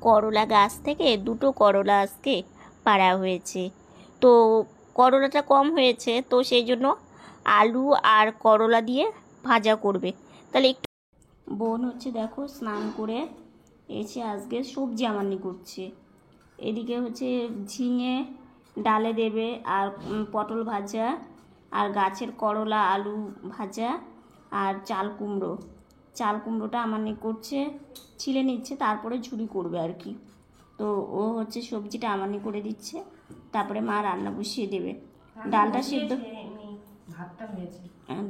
করলা গাছ থেকে দুটো করলা আজকে পাড়া হয়েছে। তো করলাটা কম হয়েছে, তো সেই জন্য আলু আর করলা দিয়ে ভাজা করবে। তাহলে একটু বোন হচ্ছে দেখো স্নান করে এসে আজকে সবজি আমানি করছে। এদিকে হচ্ছে ঝিঙে ডালে দেবে, আর পটল ভাজা, আর গাছের করলা আলু ভাজা, আর চাল কুমড়োটা আমানি করছে, ছিলে নিচ্ছে, তারপরে ঝুরি করবে আর কি। তো ও হচ্ছে সবজিটা আমানি করে দিচ্ছে, তারপরে মা রান্না বসিয়ে দেবে।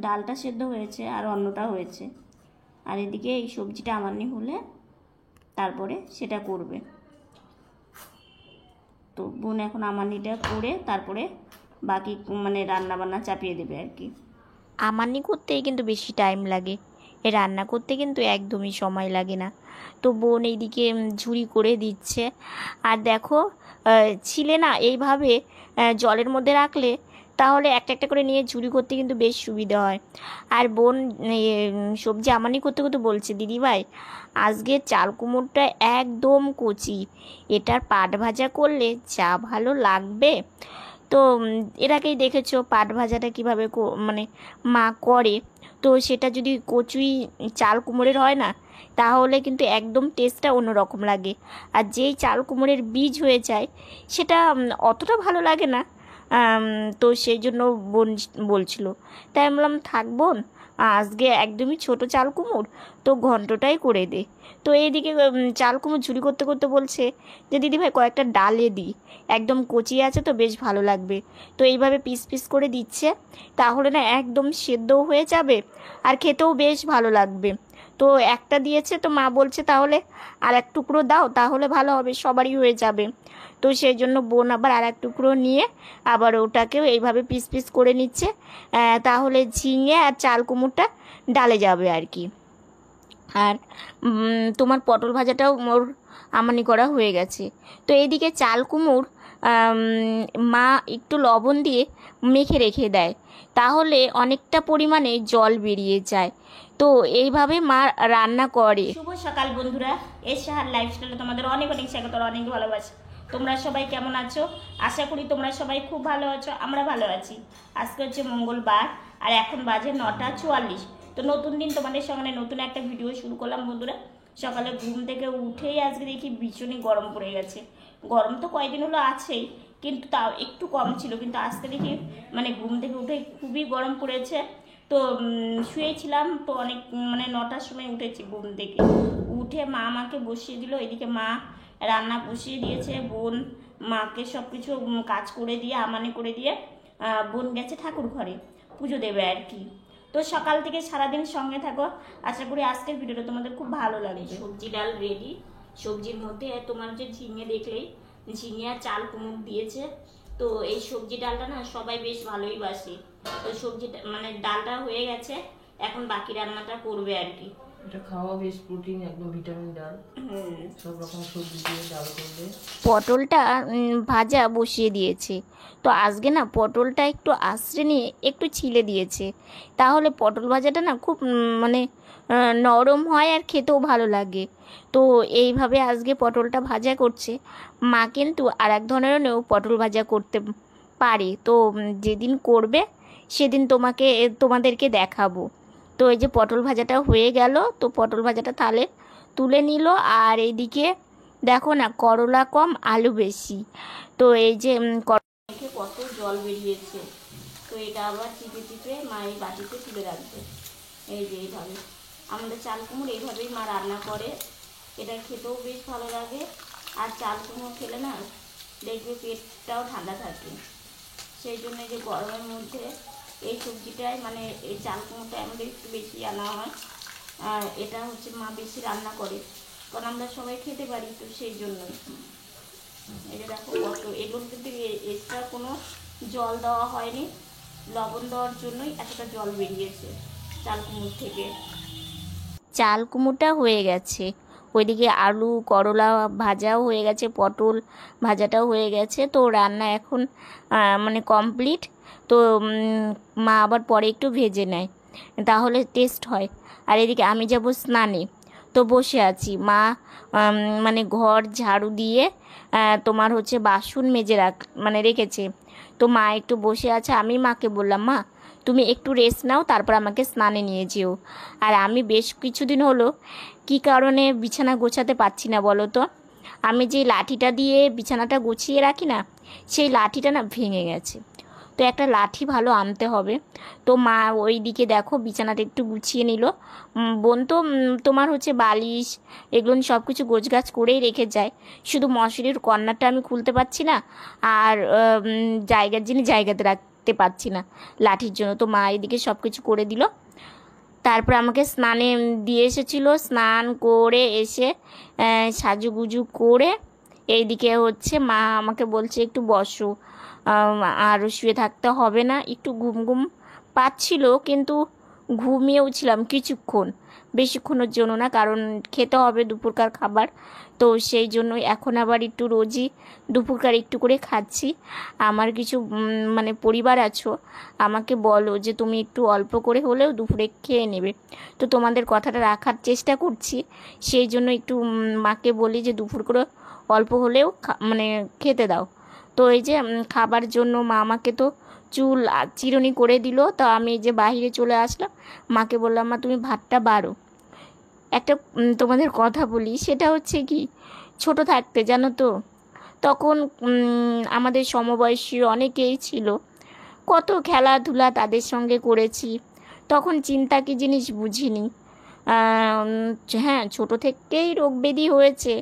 ডালটা সেদ্ধ হয়েছে আর অন্নটা হয়েছে, আর এদিকে এই সবজিটা আমানি হলে তারপরে সেটা করবে। তো বোন এখন আমানিটা করে তারপরে বাকি রান্না বান্না চাপিয়ে দেবে আর কি। আমানি করতেই কিন্তু বেশি টাইম লাগে, রান্না করতে কিন্তু একদমই সময় লাগে না। তো বোন এইদিকে ঝুরি করে দিচ্ছে। আর দেখো ছিলে না এইভাবে জলের মধ্যে রাখলে তাহলে একটা একটা করে নিয়ে ঝুরি করতে কিন্তু বেশ সুবিধা হয়। আর বোন সবজি আমানি করতে করতে বলছে, দিদিভাই আজকে চাল কুমড়োটা একদম কচি, এটার পাট ভাজা করলে যা ভালো লাগবে। তো এর আগেই দেখেছো পাট ভাজাটা কীভাবে মা করে। তো সেটা যদি কচুই চাল কুমড়োর হয় না, তাহলে কিন্তু একদম টেস্টটা অন্যরকম লাগে। আর যেই চাল কুমড়োর বীজ হয়ে যায় সেটা অতটা ভালো লাগে না। তো সেই জন্য বোন বলছিল, তাই আমি বললাম থাক বোন, আজকে একদমই ছোট চাল কুমড়ো, তো ঘন্টটাই করে দে। তো এইদিকে চাল কুমড়ো ঝুরি করতে করতে বলছে যে দিদিভাই কয়েকটা ডালে দিই, একদম কচি আছে তো বেশ ভালো লাগবে। তো এইভাবে পিস পিস করে দিচ্ছে, তাহলে না একদম সেদ্ধও হয়ে যাবে আর খেতেও বেশ ভালো লাগবে। তো একটা দিয়েছে, তো মা বলছে তাহলে আর এক টুকরো দাও, তাহলে ভালো হবে, সবারই হয়ে যাবে। তো সেই জন্য বোন আবার আর এক টুকরো নিয়ে আবার ওটাকেও এইভাবে পিস পিস করে নিচ্ছে, তাহলে ঝিঙে আর চাল কুমড়োটা ডালে যাবে আর কি। আর তোমার পটল ভাজাটাও মোর আমানি করা হয়ে গেছে। তো এইদিকে চাল কুমড়োর মা একটু লবণ দিয়ে মেখে রেখে দেয়, তাহলে অনেকটা পরিমাণে জল বেরিয়ে যায়। তো এইভাবে মা রান্না করে। শুভ সকাল বন্ধুরা, এশাহার লাইফস্টাইলে তোমাদের অনেক অনেক স্বাগত, অনেক ভালোবাসি। তোমরা সবাই কেমন আছো? আশা করি তোমরা সবাই খুব ভালো আছো, আমরা ভালো আছি। আজকে হচ্ছে মঙ্গলবার আর এখন বাজে 9:44। তো নতুন দিন তোমাদের সঙ্গে নতুন একটা ভিডিও শুরু করলাম বন্ধুরা। সকালে ঘুম থেকে উঠেই আজকে দেখি ভীষণই গরম পড়ে গেছে। গরম তো কয়েকদিন হলো আছেই, কিন্তু তাও একটু কম ছিল, কিন্তু আজকে দেখি ঘুম থেকে উঠে খুবই গরম পড়েছে। তো শুয়েছিলাম, তো অনেক 9টার সময় উঠেছি ঘুম থেকে। উঠে মা আমাকে বসিয়ে দিল, এদিকে মা রান্না বসিয়ে দিয়েছে, বোন মাকে সব কিছু কাজ করে দিয়ে আমানি করে দিয়ে বোন গেছে ঠাকুর ঘরে পুজো দেবে আর কি। তো সকাল থেকে সারাদিন সঙ্গে থাকো, আশা করি আজকের ভিডিওটা তোমাদের খুব ভালো লাগবে। সবজি ডাল রেডি। সবজির মধ্যে তোমার যে ঝিঙে দেখলেই, ঝিঙে আর চাল কুমড়ো দিয়েছে। তো এই সবজি ডালটা না সবাই বেশ ভালোই বাসে। তো সবজি ডালটা হয়ে গেছে, এখন বাকি রান্নাটা করবে আর কি। এটা খাওয়া বেশ প্রোটিন, একদম ভিটামিন ডাল। সব রকম সবজি দিয়ে ডাল করবে। পটলটা ভাজা বসিয়ে দিয়েছে। তো আজকে না পটলটা একটু আঁচড়ে নিয়ে একটু ছিলে দিয়েছে, তাহলে পটল ভাজাটা না খুব নরম হয় আর খেতেও ভালো লাগে। তো এইভাবে আজকে পটলটা ভাজা করছে। মা কিন্তু আর এক ধরনেরও পটল ভাজা করতে পারে, তো যেদিন করবে সেদিন তোমাদেরকে দেখাবো। তো এই যে পটল ভাজাটা হয়ে গেল, তো পটল ভাজাটা তাহলে তুলে নিল। আর এইদিকে দেখো না করলা কম আলু বেশি, তো এই যে কত জল বেরিয়েছে। তো এটা আবার চিপে চিপে মা এই বাটিতে তুলে রাখবে। এই যে এইভাবে আমাদের চাল কুমড়ো এইভাবেই মা রান্না করে, এটা খেতেও বেশ ভালো লাগে। আর চাল কুমড়ো খেলে না দেখবে পেটটাও ঠান্ডা থাকে। সেই জন্য যে গরমের মধ্যে এই সবজিটাই এই চাল কুমড়োটা আমাদের একটু বেশি আনা হয়। আর এটা হচ্ছে মা বেশি রান্না করে, কারণ আমরা সবাই খেতে পারি, তো সেই জন্যই। এটা দেখো কত, এগুলোর কিন্তু এক্সট্রা কোনো জল দেওয়া হয়নি, লবণ দেওয়ার জন্যই এতটা জল বেরিয়েছে চাল কুমড়োর থেকে। চাল কুমড়োটা হয়ে গেছে, ওইদিকে আলু করলা ভাজাও হয়ে গেছে, পটল ভাজাটাও হয়ে গেছে। তো রান্না এখন কমপ্লিট। তো মা আবার পরে একটু ভেজে নেয়, তাহলে টেস্ট হয়। আর এদিকে আমি যাব স্নানে। তো বসে আছি। মা মানে ঘর ঝাড়ু দিয়ে তোমার হচ্ছে বাসন মেজে রেখেছে। তো মা একটু বসে আছে। আমি মাকে বললাম, মা তুমি একটু রেস্ট নাও, তারপর আমাকে স্নানে নিয়ে যেও। আর আমি বেশ কিছুদিন হলো কী কারণে বিছানা গোছাতে পারছি না বলো তো। আমি যে লাঠিটা দিয়ে বিছানাটা গুছিয়ে রাখি না, সেই লাঠিটা না ভেঙে গেছে। তো একটা লাঠি ভালো আনতে হবে। তো মা ওই দিকে দেখো বিছানাটা একটু গুছিয়ে নিল। বোন তো তোমার হচ্ছে বালিশ এগুলো সব কিছু গোছগাছ করেই রেখে যায়, শুধু মশারির কর্নারটা আমি খুলতে পারছি না, আর জায়গার জিনিস জায়গাতে রাখতে পারছি না লাঠির জন্য। তো মা এদিকে সব কিছু করে দিল। তারপর আমাকে স্নানে দিয়ে এসেছিলো। স্নান করে এসে সাজুগুজু করে এইদিকে হচ্ছে মা আমাকে বলছে একটু বসো, আরও শুয়ে থাকতে হবে না। একটু ঘুম ঘুম পাচ্ছিল, কিন্তু ঘুমিয়েও ছিলাম কিছুক্ষণ, বেশিক্ষণের জন্য না, কারণ খেতে হবে দুপুরকার খাবার। তো সেই জন্য এখন আবার একটু রোজই দুপুরকার একটু করে খাচ্ছি। আমার কিছু মানে পরিবার আছো, আমাকে বলো যে তুমি একটু অল্প করে হলেও দুপুরে খেয়ে নেবে। তো তোমাদের কথাটা রাখার চেষ্টা করছি, সেই জন্য একটু মাকে বলি যে দুপুর করে অল্প হলেও মানে খেতে দাও। তো এই যে খাবার জন্য মা আমাকে তো চুল চিরুনি করে দিল। তো আমি এই যে বাহিরে চলে আসলাম, মাকে বললাম, মা তুমি ভাতটা বাড়ো। একটা তোমাদের কথা বলি, সেটা হচ্ছে কি, ছোট থাকতে জানো তো, তখন আমাদের সমবয়সী অনেকেই ছিল, কত খেলাধুলা তাদের সঙ্গে করেছি। তখন চিন্তা কি জিনিস বুঝিনি। হ্যাঁ, ছোট থেকেই রোগ ব্যাধি হয়েছে,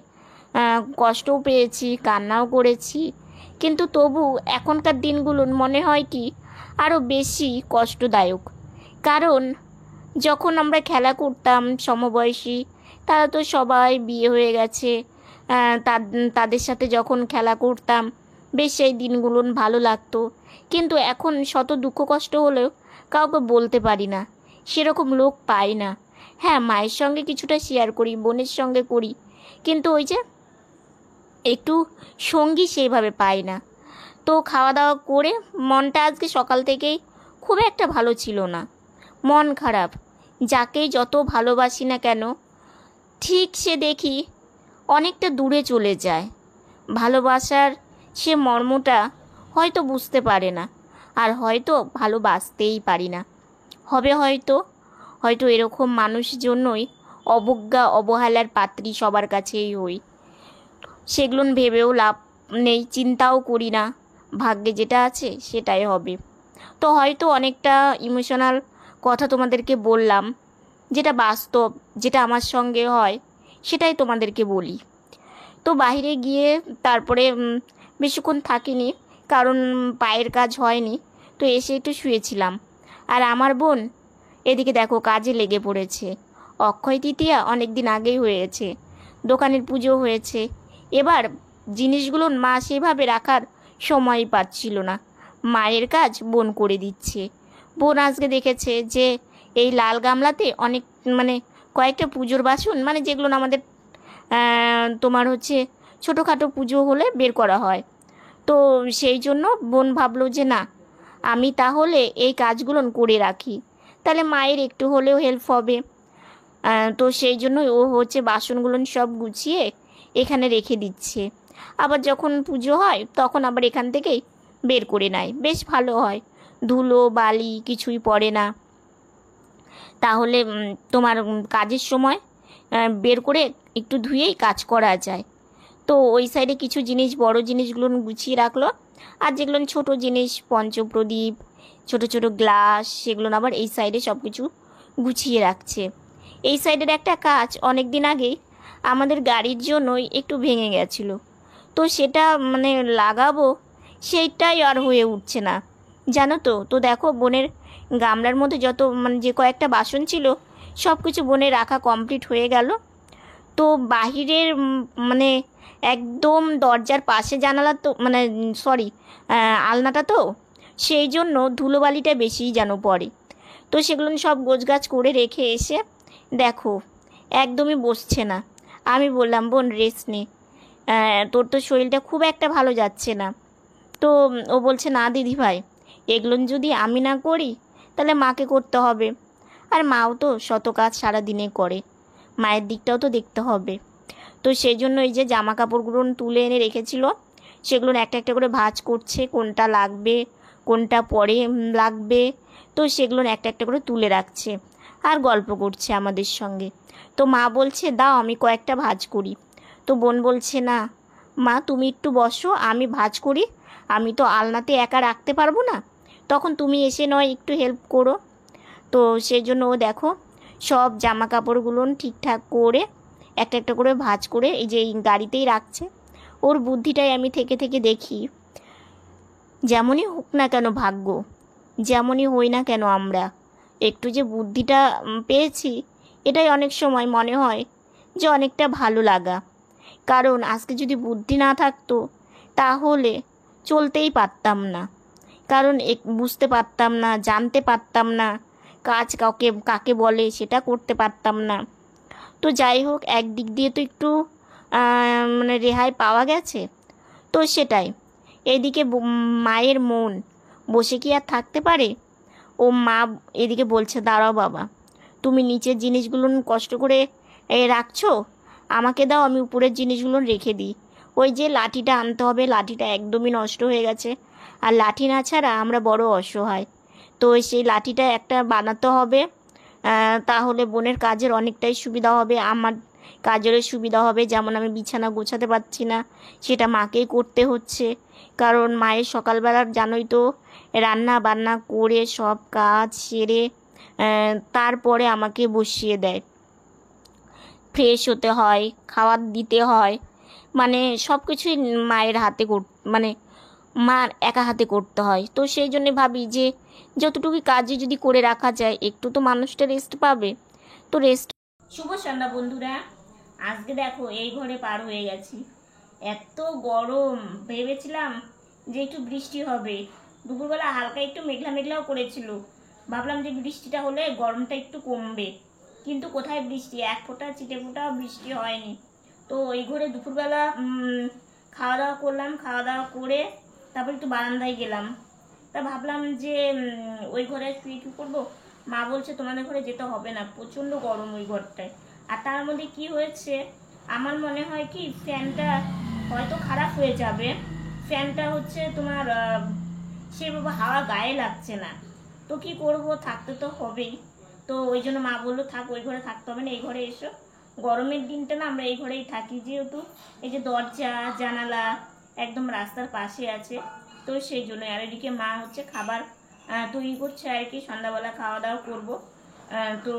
কষ্টও পেয়েছি, কান্নাও করেছি, কিন্তু তবু এখনকার দিনগুলো মনে হয় কি আরও বেশি কষ্টদায়ক। কারণ যখন আমরা খেলা করতাম সমবয়সী, তারা তো সবাই বিয়ে হয়ে গেছে। তাদের সাথে যখন খেলা করতাম বেশ সেই দিনগুলো ভালো লাগতো। কিন্তু এখন শত দুঃখ কষ্ট হলেও কাউকে বলতে পারি না, সেরকম লোক পাই না। হ্যাঁ, মায়ের সঙ্গে কিছুটা শেয়ার করি, বোনের সঙ্গে করি, কিন্তু ওই যে একটু সঙ্গী সেইভাবে পাই না। তো খাওয়া দাওয়া করে মনটা আজকে সকাল থেকেই খুব একটা ভালো ছিল না, মন খারাপ। যাকেই যত ভালোবাসি না কেন, ঠিক সে দেখি অনেকটা দূরে চলে যায়। ভালোবাসার সে মর্মটা হয়তো বুঝতে পারে না, আর হয়তো ভালোবাসতেই পারি না। হয়তো এরকম মানুষের জন্যই অবজ্ঞা অবহেলার পাত্রী সবার কাছেই হই। সেগুলো ভেবেও লাভ নেই, চিন্তাও করি না, ভাগ্যে যেটা আছে সেটাই হবে। তো হয়তো অনেকটা ইমোশনাল কথা তোমাদেরকে বললাম, যেটা বাস্তব, যেটা আমার সঙ্গে হয় সেটাই তোমাদেরকে বলি। তো বাইরে গিয়ে তারপরে বেশিক্ষণ থাকিনি, কারণ পায়ের কাজ হয়নি। তো এসে একটু শুয়েছিলাম। আর আমার বোন এদিকে দেখো কাজে লেগে পড়েছে। অক্ষয় তৃতীয়া অনেক দিন আগেই হয়েছে, দোকানের পুজো হয়েছে। এবার জিনিসগুলো মা সেভাবে রাখার সময়ই পাচ্ছিল না, মায়ের কাজ বোন করে দিচ্ছে। বোন আজকে দেখেছে যে এই লাল গামলাতে অনেক মানে কয়েকটা পুজোর বাসন, মানে যেগুলো আমাদের তোমার হচ্ছে ছোটোখাটো পুজো হলে বের করা হয়। তো সেই জন্য বোন ভাবলো যে না, আমি তাহলে এই কাজগুলো করে রাখি, তাহলে মায়ের একটু হলেও হেল্প হবে। তো সেই জন্যই ও হচ্ছে বাসনগুলো সব গুছিয়ে এখানে রেখে দিচ্ছে। আবার যখন পুজো হয় তখন আবার এখান থেকেই বের করে নেয়, বেশ ভালো হয়, ধুলো বালি কিছুই পড়ে না। তাহলে তোমার কাজের সময় বের করে একটু ধুয়েই কাজ করা যায়। তো ওই সাইডে কিছু জিনিস, বড় জিনিসগুলো গুছিয়ে রাখলো, আর যেগুলো ছোট জিনিস, পঞ্চপ্রদীপ, ছোট ছোট গ্লাস, সেগুলো আবার এই সাইডে সব কিছু গুছিয়ে রাখছে। এই সাইডের একটা কাজ অনেক দিন আগেই আমাদের গাড়ির জন্যই একটু ভেঙে গেছিলো, তো সেটা মানে লাগাবো, সেইটাই আর হয়ে উঠছে না, জানো তো। তো দেখো বোনের গামলার মধ্যে যত মানে যে কয়েকটা বাসন ছিল সব কিছু বোনে রাখা কমপ্লিট হয়ে গেল। তো বাহিরের মানে একদম দরজার পাশে জানালা, তো মানে সরি আলনাটা, তো সেই জন্য ধুলোবালিটা বেশিই যেন পড়ে। তো সেগুলো সব গোছগাছ করে রেখে এসে দেখো একদমই বসছে না। আমি বললাম, বোন রেস্ট নে, তোর তো শরীরটা খুব একটা ভালো যাচ্ছে না। তো ও বলছে, না দিদিভাই, এগুলো যদি আমি না করি তাহলে মাকে করতে হবে, আর মাও তো শত কাজ সারাদিনে করে, মায়ের দিকটাও তো দেখতে হবে। তো সেই জন্য এই যে জামা কাপড়গুলো তুলে এনে রেখেছিল, সেগুলো একটা একটা করে ভাঁজ করছে, কোনটা লাগবে কোনটা পরে লাগবে, তো সেগুলো একটা একটা করে তুলে রাখছে আর গল্প করছে আমাদের সঙ্গে। তো মা বলছে দাও আমি কয়েকটা ভাঁজ করি। তো বোন বলছে না মা তুমি একটু বসো, আমি ভাঁজ করি, আমি তো আলনাতে একা রাখতে পারবো না, তখন তুমি এসে নয় একটু হেল্প করো। তো সেই জন্য ও দেখো সব জামা কাপড়গুলো ঠিকঠাক করে একটা একটা করে ভাঁজ করে এই যে এই গাড়িতেই রাখছে। ওর বুদ্ধিটাই আমি থেকে থেকে দেখি, যেমনই হোক না কেন ভাগ্য, যেমনই হই না কেন আমরা, একটু যে বুদ্ধিটা পেয়েছি, এটাই অনেক সময় মনে হয় যে অনেকটা ভালো লাগা। কারণ আজকে যদি বুদ্ধি না থাকতো তাহলে চলতেই পারতাম না, কারণ বুঝতে পারতাম না, জানতে পারতাম না, কাজ কাকে বলে সেটা করতে পারতাম না। তো যাই হোক, একদিক দিয়ে তো একটু মানে রেহাই পাওয়া গেছে। তো সেটাই, এদিকে মায়ের মন বসে কি আর থাকতে পারে? ও মা এদিকে বলছে দাঁড়াও বাবা, তুমি নিচের জিনিসগুলো কষ্ট করে রাখছো, আমাকে দাও আমি উপরের জিনিসগুলো রেখে দিই। ওই যে লাঠিটা আনতে হবে, লাঠিটা একদমই নষ্ট হয়ে গেছে, আর লাঠি না ছাড়া আমরা বড় অসহায়। তো সেই লাঠিটা একটা বানাতে হবে, তাহলে বোনের কাজের অনেকটাই সুবিধা হবে, আমার কাজেরও সুবিধা হবে। যেমন আমি বিছানা গোছাতে পারছি না, সেটা মাকেই করতে হচ্ছে, কারণ মায়ের সকালবেলার জানোই তো রান্না বান্না করে সব কাজ সেরে তারপরে আমাকে বসিয়ে দেয়, ফ্রেশ হতে হয়, খাবার দিতে হয়, মানে সব কিছুই মায়ের হাতে মানে মার একা হাতে করতে হয়। তো সেই জন্যে ভাবি যে যতটুকু কাজে যদি করে রাখা যায় একটু তো মানুষটা রেস্ট পাবে। তো রেস্ট। শুভ সন্ধ্যা বন্ধুরা, আজকে দেখো এই ঘরে পার হয়ে গেছি, এত গরম, ভেবেছিলাম যে একটু বৃষ্টি হবে, দুপুরবেলা হালকা একটু মেঘলা মেঘলাও করেছিল, ভাবলাম যে বৃষ্টিটা হলে গরমটা একটু কমবে, কিন্তু কোথায় বৃষ্টি, এক ফোঁটা চিটে ফোঁটাও বৃষ্টি হয়নি। তো এই ঘরে দুপুরবেলা খাওয়া দাওয়া করলাম, খাওয়া দাওয়া করে তারপর একটু বারান্দায় গেলাম, তা ভাবলাম যে ওই ঘরে শুয়ে কী করবো, মা বলছে তোমাদের ঘরে যেতে হবে না, প্রচণ্ড গরম ওই ঘরটায়। আর তার মধ্যে কি হয়েছে, আমার মনে হয় কি ফ্যানটা হয়তো খারাপ হয়ে যাবে, ফ্যানটা হচ্ছে তোমার সেভাবে হাওয়া গায়ে লাগছে না, তো কি করব, থাকতে তো হবেই। তো ওই জন্য মা বললো থাক, ওই ঘরে থাকতে হবে না, এই ঘরে এসো। গরমের দিনটা না আমরা এই ঘরেই থাকি, যেহেতু এই যে দরজা জানালা একদম রাস্তার পাশে আছে, তো সেই জন্য। আর এদিকে মা হচ্ছে খাবার তৈরি করছে আর কি, সন্ধ্যাবেলা খাওয়া দাওয়া করবো। তো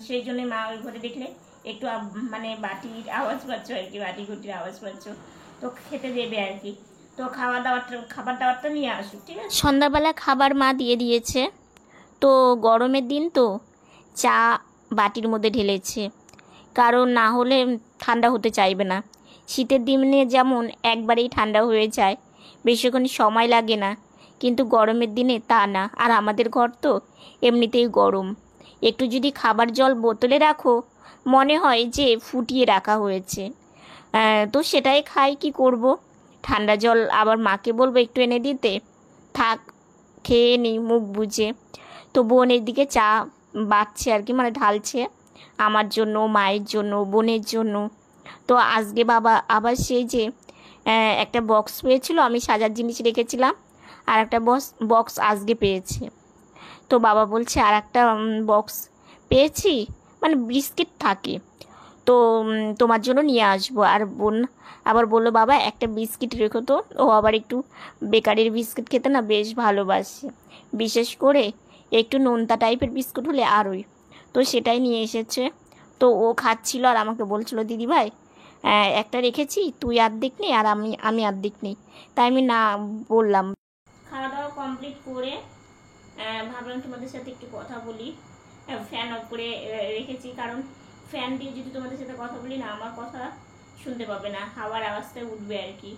সেই জন্য মা ওই ঘরে দেখলে একটু মানে বাটির আওয়াজ পাচ্ছ আর কি, বাটি ঘুটির আওয়াজ পাচ্ছ, তো খেতে দেবে আর কি। তো খাবার দাবারটা নিয়ে আসুক, ঠিক আছে। সন্ধ্যাবেলা খাবার মা দিয়ে দিয়েছে। তো গরমের দিন তো চা বাটির মধ্যে ঢেলেছে, কারণ না হলে ঠান্ডা হতে চাইবে না। শীতের দিনে যেমন একবারেই ঠান্ডা হয়ে যায়, বেশিক্ষণ সময় লাগে না, কিন্তু গরমের দিনে তা না। আর আমাদের ঘর তো এমনিতেই গরম, একটু যদি খাবার জল বোতলে রাখো মনে হয় যে ফুটিয়ে রাখা হয়েছে। তো সেটাই খাই, কি করব। ঠান্ডা জল আবার মাকে বলবো একটু এনে দিতে, থাক খেয়ে নিই মুখ বুজে। তো বোন এদিকে চা বাড়ছে আর কি, মানে ঢালছে আমার জন্য, মায়ের জন্য, বোনের জন্য। তো আজকে বাবা আবার সেই যে একটা বক্স পেয়েছিল, আমি সাজার জিনিস রেখেছিলাম, আর একটা বক্স আজকে পেয়েছে। তো বাবা বলছে আর একটা বক্স পেয়েছি, মানে বিস্কিট থাকে, তো তোমার জন্য নিয়ে আসবো। আর বোন আবার বললো বাবা একটা বিস্কিট রেখো তো, ও আবার একটু বেকারির বিস্কিট খেতে না বেশ ভালোবাসে, বিশেষ করে একটু নোনতা টাইপের বিস্কুট হলে আরই। তো সেটাই নিয়ে এসেছে। তো ও খাচ্ছিল আর আমাকে বলছিল দিদিভাই একটা রেখেছি, তুই অর্ধেক নে আর আমি অর্ধেক নিই, তাই আমি না বললাম। খাওয়া দাওয়া কমপ্লিট করে ভাবলাম তোমাদের সাথে একটু কথা বলি। ফ্যান অফ করে রেখেছি, কারণ ফ্যান দিয়ে যদি তোমাদের সাথে কথা বলি না, আমার কথা শুনতে পাবে না, হাওয়ার আওয়াজটা উঠবে আর কি।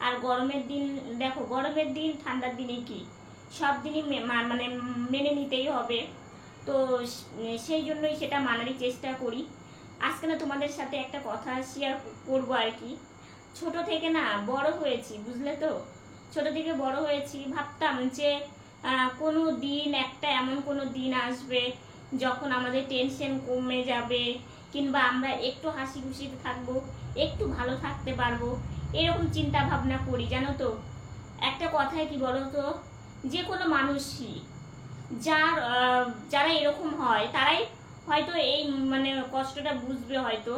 আর গরমের দিন দেখো, গরমের দিন ঠান্ডার দিনে কি সব দিনই মানে মেনে নিতেই হবে, তো সেই জন্যই সেটা মানারই চেষ্টা করি। আজকে না তোমাদের সাথে একটা কথা শেয়ার করবো আর কি। ছোট থেকে না বড় হয়েছি, বুঝলে তো, ছোট থেকে বড় হয়েছি, ভাবতাম যে কোনো দিন একটা এমন কোনো দিন আসবে যখন আমাদের টেনশন কমে যাবে, কিংবা আমরা একটু হাসি খুশিতে থাকবো, একটু ভালো থাকতে পারবো, এরকম চিন্তা ভাবনা করি। জানো তো, একটা কথায় কি বলো তো, যে কোনো মানুষই যারা এরকম হয় তারাই হয়তো এই মানে কষ্টটা বুঝবে হয়তো।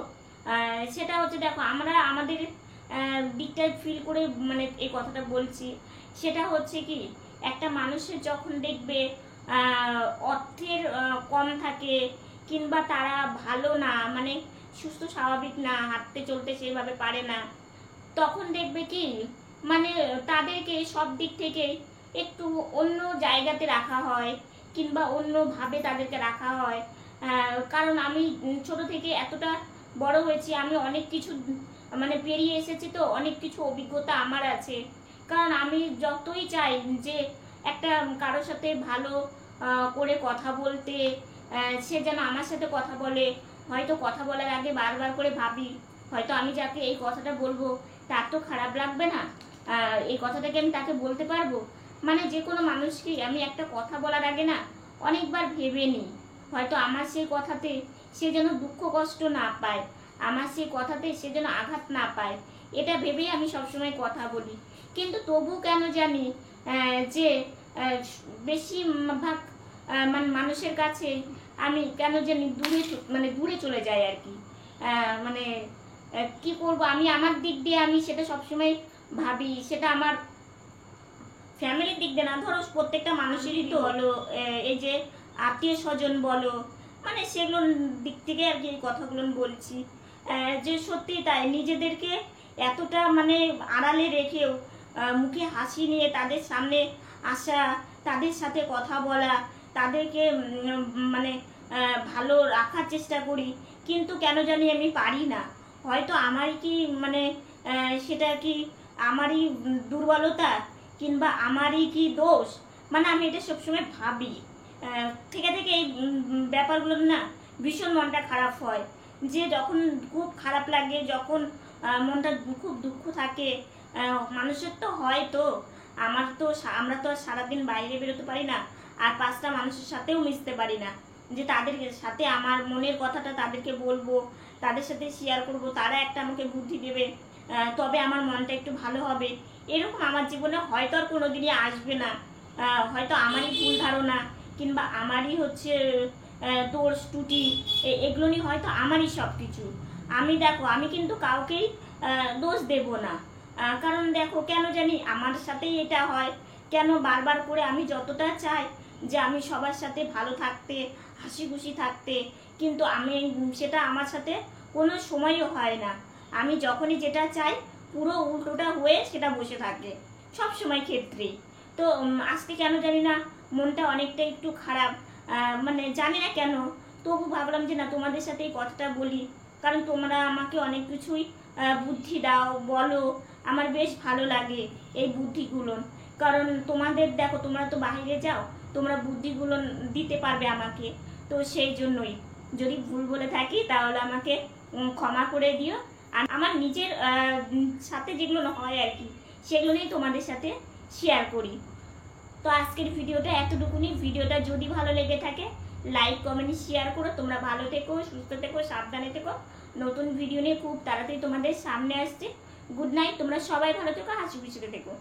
সেটা হচ্ছে, দেখো আমরা আমাদের দিকটা ফিল করে মানে এই কথাটা বলছি। সেটা হচ্ছে কি, একটা মানুষের যখন দেখবে অর্থের কম থাকে, কিংবা তারা ভালো না, মানে সুস্থ স্বাভাবিক না, হাঁটতে চলতে সেভাবে পারে না, তখন দেখবে কি মানে তাদেরকে সব দিক থেকে একটু অন্য জায়গাতে রাখা হয়, কিংবা অন্যভাবে তাদেরকে রাখা হয়। কারণ আমি ছোট থেকে এতটা বড় হয়েছি, আমি অনেক কিছু মানে পেরিয়ে এসেছি, তো অনেক কিছু অভিজ্ঞতা আমার আছে। কারণ আমি যতই চাই যে একটা কারোর সাথে ভালো করে কথা বলতে, সে যেন আমার সাথে কথা বলে, হয়তো কথা বলার আগে বারবার করে ভাবি, হয়তো আমি যাকে এই কথাটা বলবো তার তো খারাপ লাগবে না, এই কথাটাকে আমি তাকে বলতে পারবো। মানে যে কোনো মানুষকে আমি একটা কথা বলার আগে না অনেকবার ভেবে নিই, হয়তো আমার সেই কথাতে সে যেন দুঃখ কষ্ট না পায়, আমার সেই কথাতে সে যেন আঘাত না পায়, এটা ভেবেই আমি সবসময় কথা বলি। কিন্তু তবু কেন জানি যে বেশিরভাগ মানে মানুষের কাছে আমি কেন জানি দূরে চলে যাই আর কি। মানে কি করব, আমি আমার দিক দিয়ে আমি সেটা সবসময় ভাবি, সেটা আমার ফ্যামিলির দিক দিয়ে না, ধরো প্রত্যেকটা মানুষেরই তো বলো, এই যে আত্মীয় স্বজন বলো, মানে সেগুলোর দিক থেকে আর কি এই কথাগুলো বলছি। যে সত্যি তাই, নিজেদেরকে এতটা মানে আড়ালে রেখেও মুখে হাসি নিয়ে তাদের সামনে আসা, তাদের সাথে কথা বলা, তাদেরকে মানে ভালো রাখার চেষ্টা করি, কিন্তু কেন জানি আমি পারি না। হয়তো আমারই কি মানে সেটা কি আমারই দুর্বলতা, কিংবা আমারই কি দোষ, মানে আমি এটা সবসময় ভাবি। থেকে থেকে এই ব্যাপারগুলো না ভীষণ মনটা খারাপ হয়, যে যখন খুব খারাপ লাগে, যখন মনটা খুব দুঃখ থাকে, মানুষের তো হয় তো, আমরা তো আর সারাদিন বাইরে বেরোতে পারি না, আর 5টা মানুষের সাথেও মিশতে পারি না, যে তাদের সাথে আমার মনের কথাটা তাদেরকে বলবো, তাদের সাথে শেয়ার করব, তারা একটা আমাকে বুদ্ধি দেবে, তবে আমার মনটা একটু ভালো হবে। এরকম আমার জীবনে হয়তো আর কোনোদিনই আসবে না। হয়তো আমারই ভুল ধারণা, কিংবা আমারই হচ্ছে দোষ ত্রুটি, এগুলো নিয়ে হয়তো আমারই সব কিছু। আমি কিন্তু কাউকেই দোষ দেব না। কারণ দেখো, কেন জানি আমার সাথেই এটা হয়, কেন বারবার করে আমি যতটা চাই যে আমি সবার সাথে ভালো থাকতে, হাসি খুশি থাকতে, কিন্তু সেটা আমার সাথে কোনো সময়ও হয় না। আমি যখনই যেটা চাই পুরো উল্টোটা হয়ে সেটা বসে থাকে সব সময় ক্ষেত্রেই। তো আজকে কেন জানি না মনটা অনেকটা একটু খারাপ, মানে জানি না কেন, তবু ভাবলাম যে না, তোমাদের সাথে এই কথাটা বলি, কারণ তোমরা আমাকে অনেক কিছুই বুদ্ধি দাও, বলো, আমার বেশ ভালো লাগে এই বুদ্ধিগুলো। কারণ তোমাদের দেখো, তোমরা তো বাইরে যাও, তোমরা বুদ্ধিগুলো দিতে পারবে আমাকে, তো সেই জন্যই যদি ভুল বলে থাকি তাহলে আমাকে ক্ষমা করে দিও। আর আমার নিজের সাথে যেগুলো হয় আর কি, সেগুলো নিয়ে তোমাদের সাথে শেয়ার করি। তো আজকের ভিডিওটা এতটুকুনি। ভিডিওটা যদি ভালো লেগে থাকে লাইক কমেন্ট শেয়ার করো। তোমরা ভালো থেকো, সুস্থ থেকো, সাবধানে থেকো। নতুন ভিডিও নিয়ে খুব তাড়াতাড়ি তোমাদের সামনে আসছে। গুড নাইট, তোমরা সবাই ভালো থেকো, হাসি খুশিতে থেকো।